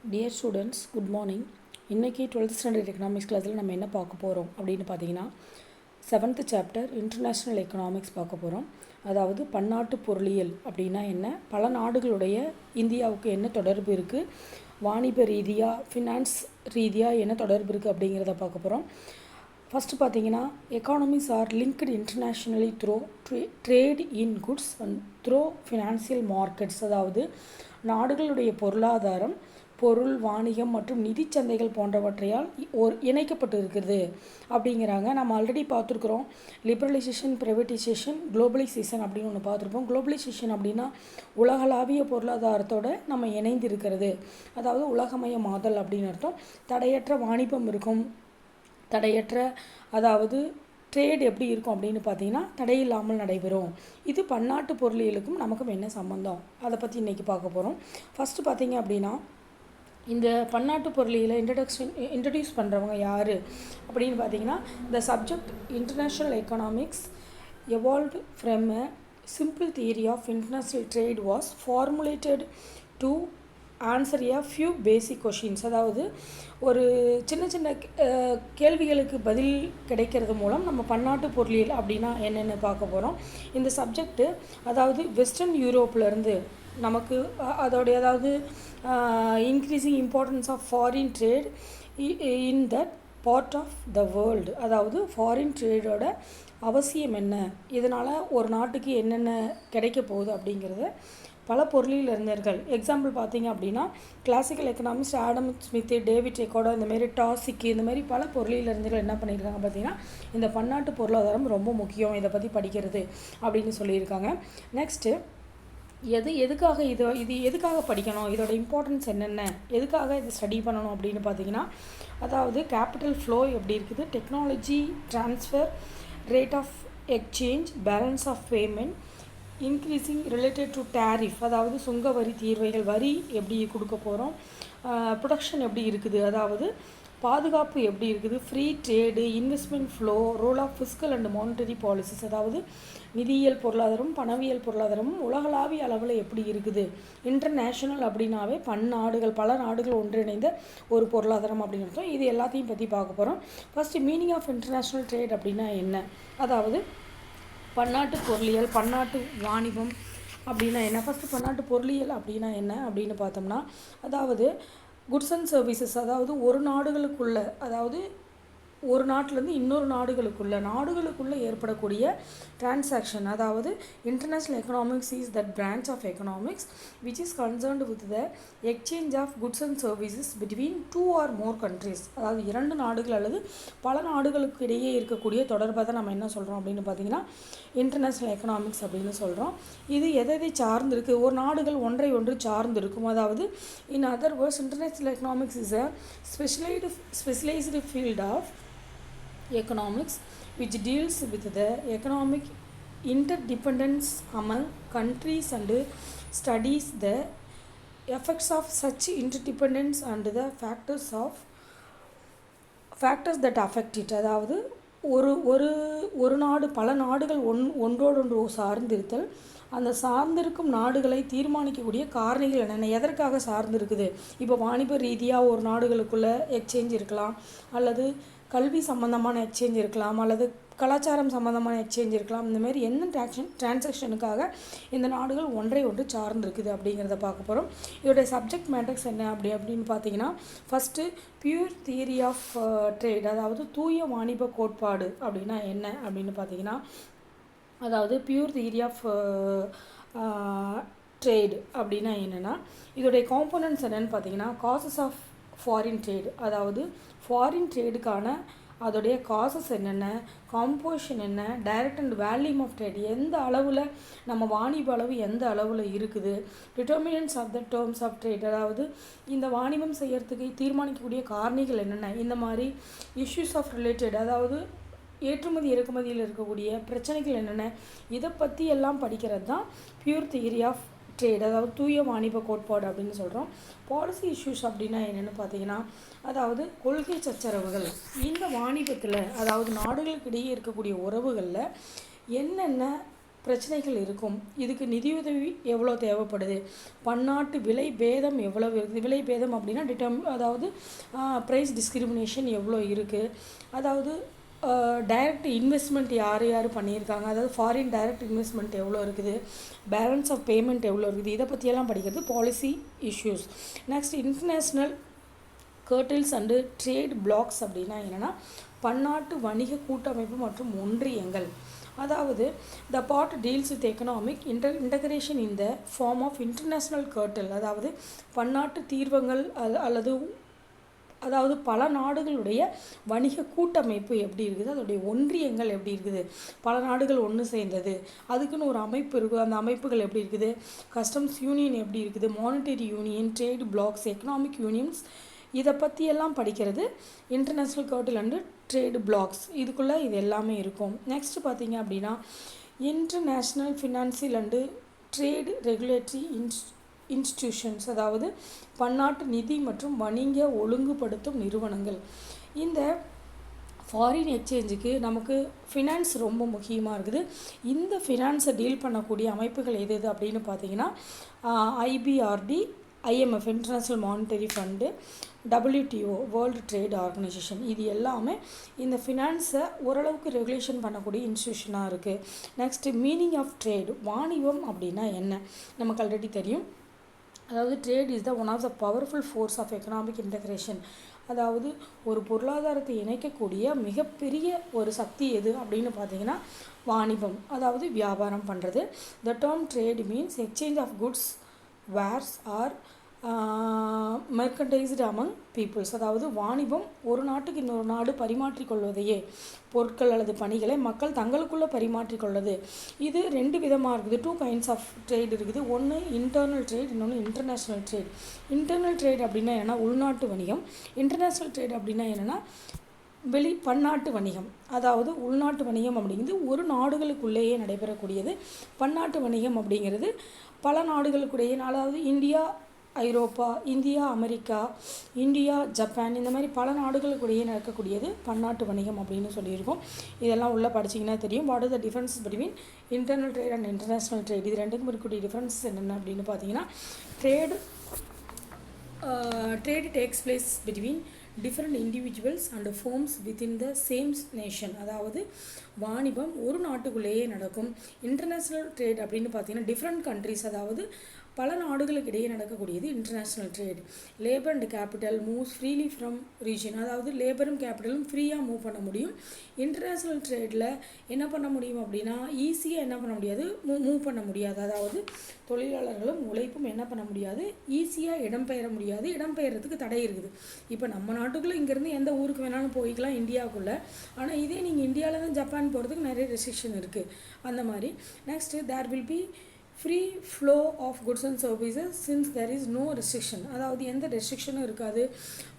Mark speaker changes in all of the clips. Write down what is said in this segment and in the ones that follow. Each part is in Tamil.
Speaker 1: Dear students, good morning. இன்றைக்கி 12th ஸ்டாண்டர்ட் எக்கனாமிக்ஸ் கிளாஸில் நம்ம என்ன பார்க்க போகிறோம் அப்படின்னு பார்த்தீங்கன்னா, 7th சாப்டர் இன்டர்நேஷ்னல் எக்கனாமிக்ஸ் பார்க்க போகிறோம். அதாவது பன்னாட்டு பொருளியல் அப்படின்னா என்ன, பல நாடுகளுடைய இந்தியாவுக்கு என்ன தொடர்பு இருக்குது, வாணிப ரீதியாக ஃபினான்ஸ் ரீதியாக என்ன தொடர்பு இருக்குது அப்படிங்கிறத பார்க்க போகிறோம். ஃபஸ்ட்டு பார்த்தீங்கன்னா, economies R linked internationally throw trade in goods and throw financial markets. அதாவது நாடுகளுடைய பொருளாதாரம், பொருள், வாணிகம் மற்றும் நிதி சந்தைகள் போன்றவற்றையால் இணைக்கப்பட்டு இருக்கிறது அப்படிங்கிறாங்க. நம்ம ஆல்ரெடி பார்த்துருக்குறோம், லிபரலைசேஷன், ப்ரைவேட்டைசேஷன், குளோபலைசேஷன் அப்படின்னு ஒன்று பார்த்துருப்போம். குளோபலைசேஷன் அப்படின்னா உலகளாவிய பொருளாதாரத்தோடு நம்ம இணைந்து இருக்கிறது, அதாவது உலகமயமாதல் அப்படின்னு அர்த்தம். தடையற்ற வாணிபம் இருக்கும், தடையற்ற அதாவது ட்ரேட் எப்படி இருக்கும் அப்படின்னு பார்த்தீங்கன்னா தடையில்லாமல் நடைபெறும். இது பன்னாட்டு பொருளியலுக்கும் நமக்கும் என்ன சம்மந்தம், அதை பற்றி இன்றைக்கி பார்க்க போகிறோம். ஃபஸ்ட்டு பார்த்தீங்க அப்படின்னா, இந்த பன்னாட்டு பொருளியலை இன்ட்ரடியூஸ் பண்ணுறவங்க யார் அப்படின்னு பார்த்தீங்கன்னா, the subject international economics evolved from a simple theory of international trade was formulated to answer a few basic questions. அதாவது ஒரு சின்ன சின்ன கேள்விகளுக்கு பதில் கிடைக்கிறது மூலம் நம்ம பன்னாட்டு பொருளியல் அப்படின்னா என்னென்னு பார்க்க போகிறோம். இந்த சப்ஜெக்டு அதாவது வெஸ்டர்ன் யூரோப்லேருந்து நமக்கு அதோடைய அதாவது increasing importance of foreign trade in that part of the world. அதாவது ஃபாரின் ட்ரேடோட அவசியம் என்ன, இதனால் ஒரு நாட்டுக்கு என்னென்ன கிடைக்க போகுது அப்படிங்கிறத பல பொருளியல் அறிஞர்கள், எக்ஸாம்பிள் பார்த்தீங்க அப்படின்னா classical economist Adam Smith, David Ricardo, இந்தமாரி டாசிக்கு, இந்தமாரி பல பொருளியல் அறிஞர்கள் என்ன பண்ணியிருக்காங்க பார்த்தீங்கன்னா, இந்த பன்னாட்டு பொருளாதாரம் ரொம்ப முக்கியம், இதை பற்றி படிக்கிறது அப்படின்னு சொல்லியிருக்காங்க. நெக்ஸ்ட்டு எதுக்காக இது எதுக்காக படிக்கணும், இதோட இம்பார்ட்டன்ஸ் என்னென்ன, எதுக்காக இது ஸ்டடி பண்ணணும் அப்படின்னு பார்த்தீங்கன்னா, அதாவது கேபிட்டல் ஃப்ளோ எப்படி இருக்குது, technology transfer, rate of exchange, balance of payment, increasing related to tariff, அதாவது சுங்க வரி தீர்வைகள், வரி எப்படி கொடுக்க போகிறோம், ப்ரொடக்ஷன் எப்படி இருக்குது, அதாவது பாதுகாப்பு எப்படி இருக்குது, free trade, investment flow, role of fiscal and monetary policies, அதாவது நிதியியல் பொருளாதாரம், பணவியல் பொருளாதாரமும் உலகளாவிய அளவில் எப்படி இருக்குது. இன்டர்நேஷ்னல் அப்படின்னாவே பல நாடுகள் ஒன்றிணைந்த ஒரு பொருளாதாரம் அப்படின்னு அர்த்தம். இது எல்லாத்தையும் பற்றி பார்க்க போகிறோம். First meaning of international trade அப்படின்னா என்ன, அதாவது பன்னாட்டு பொருளியல், பன்னாட்டு வாணிபம் அப்படின்னா என்ன. ஃபஸ்ட்டு பன்னாட்டு பொருளியல் அப்படின்னா என்ன அப்படின்னு பார்த்தோம்னா, அதாவது குட்ஸ் அண்ட் சர்வீசஸ், அதாவது ஒரு நாடுகளுக்குள்ள, அதாவது ஒரு நாட்டிலேருந்து இன்னொரு நாடுகளுக்குள்ளே ஏற்படக்கூடிய டிரான்சாக்ஷன். அதாவது international economics is that branch of economics which is concerned with the exchange of goods and services between 2 or more countries. அதாவது 2 நாடுகள் அல்லது பல நாடுகளுக்கு இடையே இருக்கக்கூடிய தொடர்பை தான் நம்ம என்ன சொல்கிறோம் அப்படின்னு பார்த்தீங்கன்னா இன்டர்நேஷ்னல் எக்கனாமிக்ஸ் அப்படின்னு சொல்கிறோம். இது எதை சார்ந்து இருக்குது, ஒரு நாடுகள் ஒன்றை ஒன்று சார்ந்து இருக்கும். அதாவது in other words, international economics is a specialised field of economics which deals with the economic interdependence among countries and studies the effects of such interdependence and the factors that affect it. அதாவது ஒரு நாடு, பல நாடுகள் ஒன்றோடொன்று சார்ந்திருத்தல், அந்த சார்ந்திருக்கும் நாடுகளை தீர்மானிக்கக்கூடிய காரணிகள் என்னென்ன, எதற்காக சார்ந்திருக்குது. இப்போ வாணிப ரீதியாக ஒரு நாடுகளுக்குள்ளே எக்ஸ்சேஞ்ச் இருக்கலாம், அல்லது கல்வி சம்மந்தமான எக்ஸ்சேஞ்ச் இருக்கலாம், அல்லது கலாச்சாரம் சம்மந்தமான எக்ஸ்சேஞ்ச் இருக்கலாம். இந்தமாரி என்ன டிரான்சாக்ஷனுக்காக இந்த நாடுகள் ஒன்றை ஒன்று சார்ந்திருக்குது அப்படிங்கிறத பார்க்க போகிறோம். இதோடைய சப்ஜெக்ட் மேட்டர்ஸ் என்ன அப்படின்னு பார்த்தீங்கன்னா, first pure theory of trade, அதாவது தூய வாணிப கோட்பாடு அப்படின்னா என்ன அப்படின்னு பார்த்தீங்கன்னா, அதாவது பியூர் தியரி ஆஃப் ட்ரேட் அப்படின்னா என்னென்னா, இதோடைய காம்போனன்ட்ஸ் என்னென்னு பார்த்தீங்கன்னா, காசஸ் ஆஃப் ஃபாரின் ட்ரேடு, அதாவது ஃபாரின் ட்ரேடுக்கான அதோடைய காசஸ் என்னென்ன, காம்போசிஷன் என்ன, direct and volume of trade, எந்த அளவில் நம்ம வாணிப அளவு எந்த அளவில் இருக்குது, determinants of the terms of trade, அதாவது இந்த வாணிபம் செய்யறதுக்கு தீர்மானிக்கக்கூடிய காரணிகள் என்னென்ன, இந்த மாதிரி இஷ்யூஸ் ஆஃப் ரிலேட்டட், அதாவது ஏற்றுமதி இறக்குமதியில் இருக்கக்கூடிய பிரச்சனைகள் என்னென்ன, இதை பற்றி எல்லாம் படிக்கிறது தான் பியூர் தியரி ஆஃப் ட்ரேட், அதாவது தூய வாணிப கோட்பாடு அப்படின்னு சொல்கிறோம். பாலிசி இஷ்யூஸ் அப்படின்னா என்னென்னு பார்த்தீங்கன்னா, அதாவது கொள்கை சச்சரவுகள், இந்த வாணிபத்தில் அதாவது நாடுகளுக்கு இடையே இருக்கக்கூடிய உறவுகளில் என்னென்ன பிரச்சனைகள் இருக்கும். இதுக்கு நிதியுதவி எவ்வளோ தேவைப்படுது, பன்னாட்டு விலை பேதம் எவ்வளோ இருக்குது, விலை பேதம் அப்படின்னா அதாவது ப்ரைஸ் டிஸ்கிரிமினேஷன் எவ்வளோ இருக்குது, அதாவது டைரக்ட் இன்வெஸ்ட்மெண்ட் யார் யார் பண்ணியிருக்காங்க, அதாவது ஃபாரின் டைரக்ட் இன்வெஸ்ட்மெண்ட் எவ்வளோ இருக்குது, பேலன்ஸ் ஆஃப் பேமெண்ட் எவ்வளோ இருக்குது, இதை பற்றியெல்லாம் படிக்கிறது policy issues. Next international cartels and trade blocs அப்படின்னா என்னென்னா பன்னாட்டு வணிக கூட்டமைப்பு மற்றும் ஒன்றியங்கள். அதாவது the part deals with economic integration in the form of international cartel, அதாவது பன்னாட்டு தீர்வங்கள் அதாவது பல நாடுகளுடைய வணிக கூட்டமைப்பு எப்படி இருக்குது, அதோடைய ஒன்றியங்கள் எப்படி இருக்குது, பல நாடுகள் ஒன்று சேர்ந்தது, அதுக்குன்னு ஒரு அமைப்பு இருக்குது, அந்த அமைப்புகள் எப்படி இருக்குது, கஸ்டம்ஸ் யூனியன் எப்படி இருக்குது, monetary union, trade blocs, economic unions, இதை பற்றியெல்லாம் படிக்கிறது international cartel and trade blocs. இதுக்குள்ளே இது எல்லாமே இருக்கும். நெக்ஸ்ட்டு பார்த்திங்க அப்படின்னா international financial and trade regulatory institutions, அதாவது பன்னாட்டு நிதி மற்றும் வணிக ஒழுங்குபடுத்தும் நிறுவனங்கள். இந்த ஃபாரின் எக்ஸ்சேஞ்சுக்கு நமக்கு ஃபினான்ஸ் ரொம்ப முக்கியமாக இருக்குது. இந்த ஃபினான்ஸை டீல் பண்ணக்கூடிய அமைப்புகள் எது அப்படின்னு பார்த்தீங்கன்னா IBRD, IMF international monetary fund, WTO world trade organisation, இது எல்லாமே இந்த ஃபினான்ஸை ஓரளவுக்கு ரெகுலேஷன் பண்ணக்கூடிய இன்ஸ்டியூஷனாக இருக்குது. நெக்ஸ்ட்டு மீனிங் ஆஃப் ட்ரேட், வாணிபம் அப்படின்னா என்ன நமக்கு ஆல்ரெடி தெரியும். அதாவது trade is the one of the powerful force of economic integration, அதாவது ஒரு பொருளாதாரத்தை இணைக்கக்கூடிய மிகப்பெரிய ஒரு சக்தி எது அப்படின்னு பார்த்தீங்கன்னா வாணிபம், அதாவது வியாபாரம் பண்ணுறது. The term trade means exchange of goods, wares or merchandise among peoples, அதாவது வாணிபம் ஒரு நாட்டுக்கு இன்னொரு நாடு பரிமாற்றிக்கொள்வதையே, பொருட்கள் அல்லது பணிகளை மக்கள் தங்களுக்குள்ளே பரிமாற்றிக்கொள்வது. இது ரெண்டு விதமாக இருக்குது, 2 kinds ஆஃப் ட்ரேட் இருக்குது. ஒன்று இன்டர்னல் ட்ரேட், இன்னொன்று இன்டர்நேஷ்னல் ட்ரேட். இன்டர்னல் ட்ரேட் அப்படின்னா என்னென்னா உள்நாட்டு வணிகம், இன்டர்நேஷ்னல் ட்ரேட் அப்படின்னா என்னென்னா பன்னாட்டு வணிகம். அதாவது உள்நாட்டு வணிகம் அப்படிங்கிறது ஒரு நாடுகளுக்குள்ளேயே நடைபெறக்கூடியது, பன்னாட்டு வணிகம் அப்படிங்கிறது பல நாடுகளுக்குள்ளேயே, அதாவது இந்தியா ஐரோப்பா, இந்தியா அமெரிக்கா, இந்தியா ஜப்பான், இந்த மாதிரி பல நாடுகளுக்குள்ளேயே நடக்கக்கூடியது பன்னாட்டு வணிகம் அப்படின்னு சொல்லியிருக்கோம். இதெல்லாம் உள்ளே படிச்சிங்கன்னா தெரியும். What is the difference between internal trade and international trade, இது ரெண்டுக்கும் இருக்கக்கூடிய டிஃப்ரென்ஸ் என்னென்ன அப்படின்னு பார்த்தீங்கன்னா trade takes place between different individuals and forms within the same nation, அதாவது வாணிபம் ஒரு நாட்டுக்குள்ளேயே நடக்கும். இன்டர்நேஷ்னல் ட்ரேட் அப்படின்னு பார்த்தீங்கன்னா டிஃப்ரெண்ட் கண்ட்ரிஸ், அதாவது பல நாடுகளுக்கு இடையே நடக்கக்கூடியது international trade. Labour and capital moves freely from region, அதாவது லேபரும் கேபிட்டலும் ஃப்ரீயாக மூவ் பண்ண முடியும். இன்டர்நேஷ்னல் ட்ரேடில் என்ன பண்ண முடியும் அப்படின்னா ஈஸியாக என்ன பண்ண முடியாது, மூவ் பண்ண முடியாது, அதாவது தொழிலாளர்களும் உழைப்பும் என்ன பண்ண முடியாது, ஈஸியாக இடம்பெயர முடியாது, இடம்பெயர்றதுக்கு தடை இருக்குது. இப்போ நம்ம நாட்டுக்குள்ளே இங்கேருந்து எந்த ஊருக்கு வேணாலும் போய்க்கலாம் இந்தியாவுக்குள்ளே, ஆனால் இதே நீங்கள் இந்தியாவில் தான் ஜப்பான் போகிறதுக்கு நிறைய ரெஸ்ட்ரிக்ஷன் இருக்குது. அந்த மாதிரி next there will be free flow of goods and services since there is no restriction, அதாவது எந்த ரெஸ்ட்ரிக்ஷனும் இருக்காது.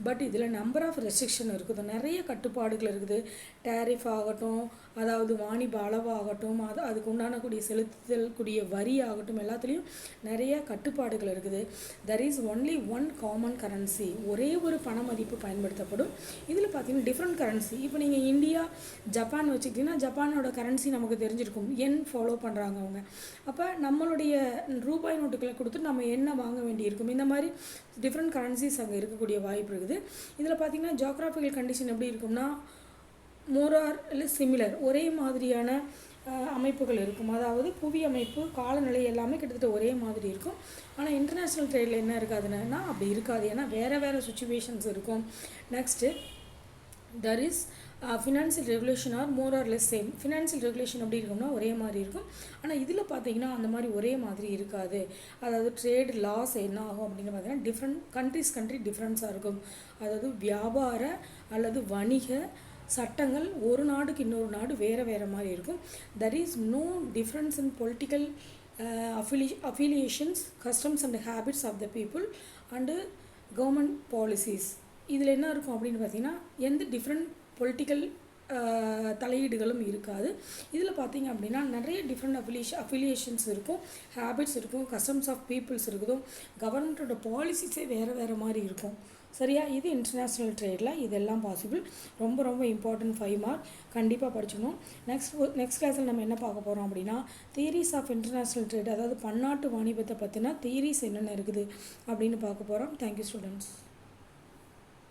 Speaker 1: பட் இதில் நம்பர் ஆஃப் ரெஸ்ட்ரிக்ஷன் இருக்குது, நிறைய கட்டுப்பாடுகள் இருக்குது. டேரிஃப் ஆகட்டும், அதாவது வாணிப அளவாகட்டும், அதுக்கு உண்டானக்கூடிய செலுத்தக்கூடிய வரி ஆகட்டும், எல்லாத்துலேயும் நிறைய கட்டுப்பாடுகள் இருக்குது. There is only one common currency, ஒரே ஒரு பண மதிப்பு பயன்படுத்தப்படும். இதில் பார்த்தீங்கன்னா டிஃப்ரெண்ட் கரன்சி, இப்போ நீங்கள் இந்தியா ஜப்பான் வச்சுக்கிட்டிங்கன்னா ஜப்பானோட கரன்சி நமக்கு தெரிஞ்சிருக்கும், என் ஃபாலோ பண்ணுறாங்க அவங்க. அப்போ நம்மளுடைய ரூபாய் நோட்டுகளை கொடுத்து நம்ம என்ன வாங்க வேண்டியிருக்கும். இந்த மாதிரி டிஃப்ரெண்ட் கரன்சிஸ் அங்கே இருக்கக்கூடிய வாய்ப்பு இருக்குது. இதில் பார்த்தீங்கன்னா ஜியோகிராஃபிக்கல் கண்டிஷன் எப்படி இருக்கும்னா மோர் ஆர் லெஸ் சிமிலர், ஒரே மாதிரியான அமைப்புகள் இருக்கும். அதாவது புவி அமைப்பு, காலநிலை எல்லாமே கிட்டத்தட்ட ஒரே மாதிரி இருக்கும். ஆனால் இன்டர்நேஷ்னல் ட்ரேடில் என்ன இருக்காதுன்னா அப்படி இருக்காது, ஏன்னா வேறு வேறு சுச்சுவேஷன்ஸ் இருக்கும். Next there is financial regulation are more or less same. Financial regulation எப்படி இருக்கும்னா ஒரே மாதிரி இருக்கும், ஆனால் இதில் பார்த்தீங்கன்னா அந்த மாதிரி ஒரே மாதிரி இருக்காது. அதாவது ட்ரேட் லாஸ் என்ன ஆகும் அப்படின்னு பார்த்தீங்கன்னா டிஃப்ரெண்ட் கண்ட்ரி டிஃப்ரென்ஸாக இருக்கும். அதாவது வியாபார அல்லது வணிக சட்டங்கள் ஒரு நாடுக்கு இன்னொரு நாடு வேறு வேறு மாதிரி இருக்கும். There is no difference in political affiliations, customs and habits of the people and government policies. இதில் என்ன இருக்கும் அப்படின்னு பார்த்தீங்கன்னா எந்த டிஃப்ரெண்ட் பொலிட்டிக்கல் தலையீடுகளும் இருக்காது. இதில் பார்த்தீங்க அப்படின்னா நிறைய டிஃப்ரெண்ட் அஃபிலியேஷன்ஸ் இருக்கும், ஹேபிட்ஸ் இருக்கும், கஸ்டம்ஸ் ஆஃப் பீப்புள்ஸ் இருக்கும், கவர்மெண்ட்டோட பாலிசிஸே வேறு மாதிரி இருக்கும். சரியா? இது இன்டர்நேஷ்னல் ட்ரேடில் இதெல்லாம் பாசிபிள். ரொம்ப ரொம்ப இம்பார்ட்டன்ட் 5 மார்க், கண்டிப்பாக படிச்சுக்கணும். நெக்ஸ்ட் கிளாஸில் நம்ம என்ன பார்க்க போகிறோம் அப்படின்னா தியரிஸ் ஆஃப் இன்டர்நேஷ்னல் ட்ரேட், அதாவது பன்னாட்டு வாணிபத்தை பற்றின தியரிஸ் என்னென்ன இருக்குது அப்படின்னு பார்க்க போகிறோம். Thank you students.